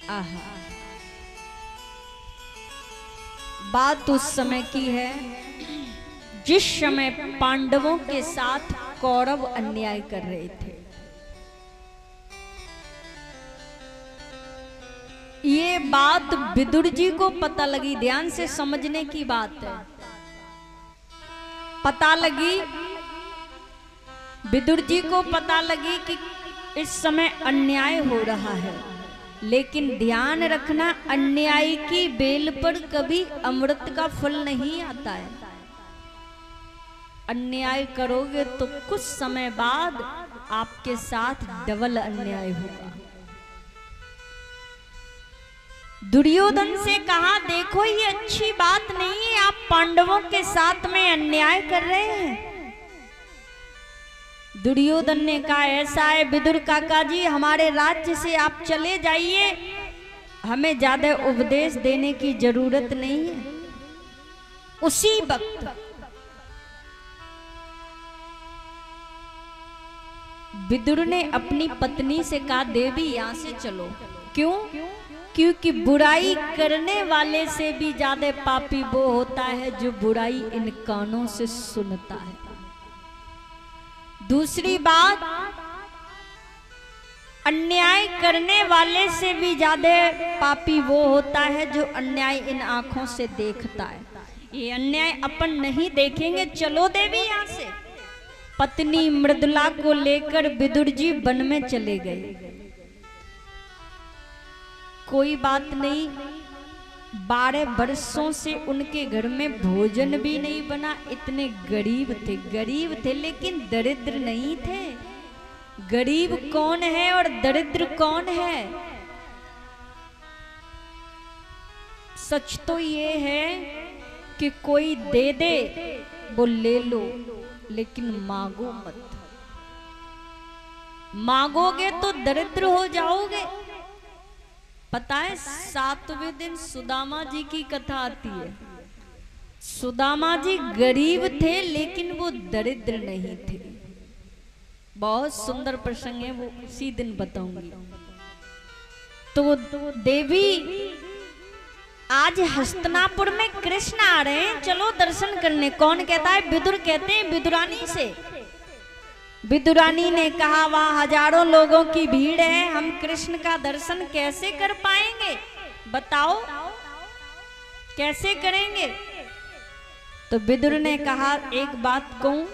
आहा, बात उस समय की है जिस समय पांडवों के साथ कौरव अन्याय कर रहे थे। ये बात विदुर जी को पता लगी, ध्यान से समझने की बात है। पता लगी, विदुर जी को पता लगी कि इस समय अन्याय हो रहा है, लेकिन ध्यान रखना अन्याय की बेल पर कभी अमृत का फल नहीं आता है। अन्याय करोगे तो कुछ समय बाद आपके साथ डबल अन्याय होगा। दुर्योधन से कहा, देखो ये अच्छी बात नहीं है, आप पांडवों के साथ में अन्याय कर रहे हैं। दुर्योधन ने कहा, ऐसा है विदुर काका जी, हमारे राज्य से आप चले जाइए, हमें ज्यादा उपदेश देने की जरूरत नहीं है। उसी वक्त विदुर ने अपनी पत्नी से कहा, देवी यहां से चलो। क्यों? क्योंकि बुराई करने वाले से भी ज्यादा पापी वो होता है जो बुराई इन कानों से सुनता है। दूसरी बात, अन्याय करने वाले से भी ज्यादा पापी वो होता है जो अन्याय इन आंखों से देखता है। ये अन्याय अपन नहीं देखेंगे, चलो देवी यहां से। पत्नी मृदुला को लेकर विदुर जी वन में चले गए। कोई बात नहीं, 12 वर्षों से उनके घर में भोजन भी नहीं बना। इतने गरीब थे लेकिन दरिद्र नहीं थे। गरीब कौन है और दरिद्र कौन है? सच तो ये है कि कोई दे दे वो ले लो, लेकिन मांगो मत। मांगोगे तो दरिद्र हो जाओगे। पता है 7वें दिन सुदामा जी की कथा आती है। सुदामा जी गरीब थे लेकिन वो दरिद्र नहीं थे। बहुत सुंदर प्रसंग है, वो उसी दिन बताऊंगी। तो देवी आज हस्तिनापुर में कृष्ण आ रहे हैं, चलो दर्शन करने। कौन कहता है? विदुर कहते हैं विदुरानी से। विदुरानी ने कहा, वहां हजारों लोगों की भीड़ है, हम कृष्ण का दर्शन कैसे कर पाएंगे? बताओ कैसे करेंगे? तो विदुर ने कहा, एक बात कहूं,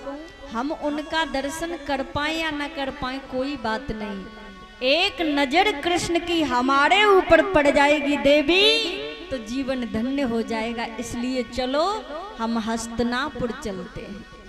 हम उनका दर्शन कर पाए या न कर पाए कोई बात नहीं, एक नजर कृष्ण की हमारे ऊपर पड़ जाएगी देवी तो जीवन धन्य हो जाएगा। इसलिए चलो हम हस्तिनापुर चलते हैं।